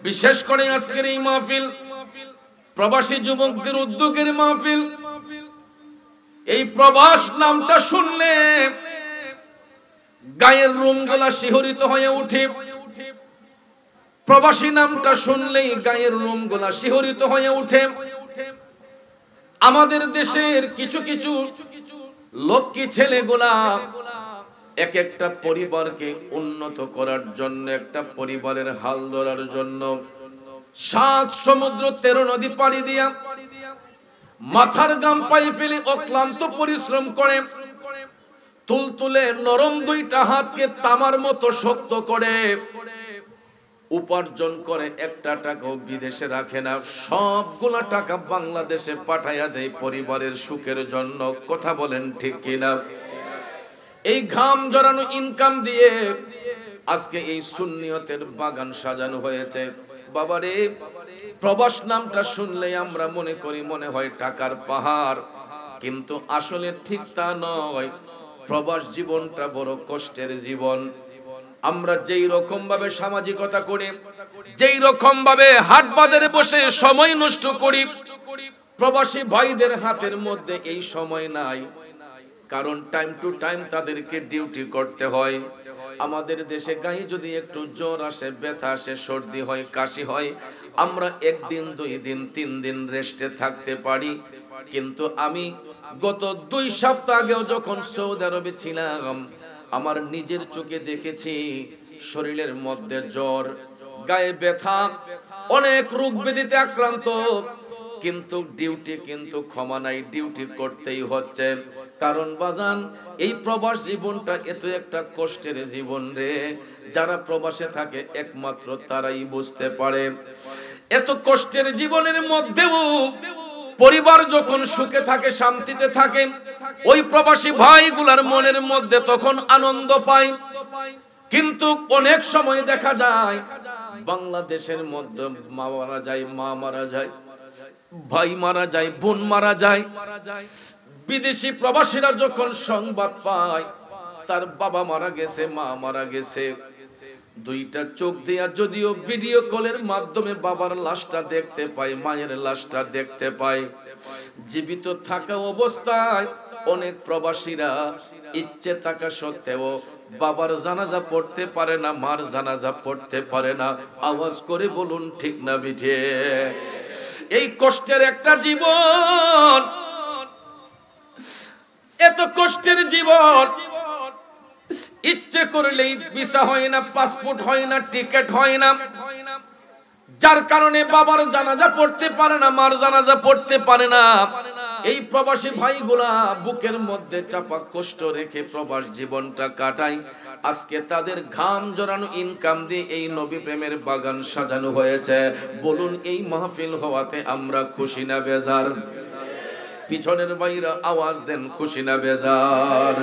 বিশেষ করে আজকের এই মাহফিল প্রবাসী যুবকদের উদ্যোগের মাহফিল। এই প্রবাস নামটা শুনলে গায়ের রোমগুলা শিহরিত হয়ে ওঠে। প্রবাসী নামটা শুনলেই গায়ের রোমগুলা শিহরিত হয়ে ওঠে। আমাদের দেশের কিছু কিছু লক্ষ্মী ছেলেগুলা এক একটা পরিবারকে উন্নত করার জন্য, একটা পরিবারের হাল ধরার জন্য 7 সমুদ্র 13 নদী পাড়ি দিয়া মাথার গাম পায়ে ফেলে অক্লান্ত পরিশ্রম করে, তুলতুলে নরম দুইটা হাতকে তামার মতো শক্ত করে উপার্জন করে। একটা টাকাও বিদেশে রাখে না, সবগুলা টাকা বাংলাদেশে পাঠাইয়া দেয় পরিবারের সুখের জন্য। কথা বলেন ঠিক কিনা? এই ঘাম জড়ানো ইনকাম দিয়ে আজকে এই সুন্নিয়তের বাগান সাজানো হয়েছে। বাবারে, প্রবাস নামটা শুনলে আমরা মনে করি মনে হয় টাকার পাহাড়, কিন্তু আসলে ঠিক তা নয়। প্রবাস জীবনটা বড় কষ্টের জীবন। আমরা যেই রকম ভাবে সামাজিকতা করি, যেই রকম ভাবে হাট বাজারে বসে সময় নষ্ট করি, প্রবাসী ভাইদের হাতের মধ্যে এই সময় নাই। কারণ টাইম টু টাইম তাদেরকে ডিউটি করতে হয়। আমাদের দেশে গায়ে যদি একটু জ্বর আসে, ব্যথা আসে, সর্দি হয়, কাশি হয়, আমরা 1 দিন 2 দিন 3 দিন রেস্টে থাকতে পারি। কিন্তু আমি গত 2 সপ্তাহ আগেও যখন সৌদি আরবে ছিলাম, আমার নিজের চোখে দেখেছি শরীরের মধ্যে জ্বর, গায়ে ব্যথা, অনেক রোগ ব্যাধিতে আক্রান্ত, কিন্তু ডিউটি কিন্তু ক্ষমা নাই, ডিউটি করতেই হচ্ছে। কারণ বাজান, এই প্রবাস জীবনটা এত একটা কষ্টের জীবন রে। যারা প্রবাসে থাকে একমাত্র তারাই বুঝতে পারে। এত কষ্টের জীবনের মধ্যেও পরিবার যখন সুখে থাকে, শান্তিতে থাকে, ওই প্রবাসী ভাইগুলার মনের মধ্যে তখন আনন্দ পায়। কিন্তু অনেক সময় দেখা যায় বাংলাদেশের মধ্যে মা মারা যায়, মা মারা যায়, ভাই মারা যায়, বোন মারা যায়। বিদেশি প্রবাসীরা যখন সংবাদ পায় তার বাবা মারা গেছে, মা মারা গেছে, 2টা চোখ দিয়া যদিও ভিডিও কলের মাধ্যমে বাবার লাশটা দেখতে পায়, মায়ের লাশটা দেখতে পায়, জীবিত থাকা অবস্থায় অনেক প্রবাসীরা ইচ্ছে থাকা সত্ত্বেও বাবার জানাজা পড়তে পারে না, মার জানাজা পড়তে পারে না। আওয়াজ করে বলুন ঠিক না বিঠে? এই কষ্টের একটা জীবন, এত কষ্টের জীবন, ইচ্ছে করলেই ভিসা হয় না, পাসপোর্ট হয় না, টিকিট হয় না, যার কারণে বাবার জানাজা পড়তে পারে না, মার জানাজা পড়তে পারে না। এই প্রবাসী ভাইগুলা বুকের মধ্যে চাপা কষ্ট রেখে প্রবাস জীবনটা কাটায়। আজকে তাদের ঘাম জড়ানো ইনকাম দিয়ে এই নবী প্রেমের বাগান সাজানো হয়েছে। বলুন, এই মাহফিল হওয়াতে আমরা খুশি না বেজার? পিছনের ভাইরা আওয়াজ দেন, খুশি না বেজার?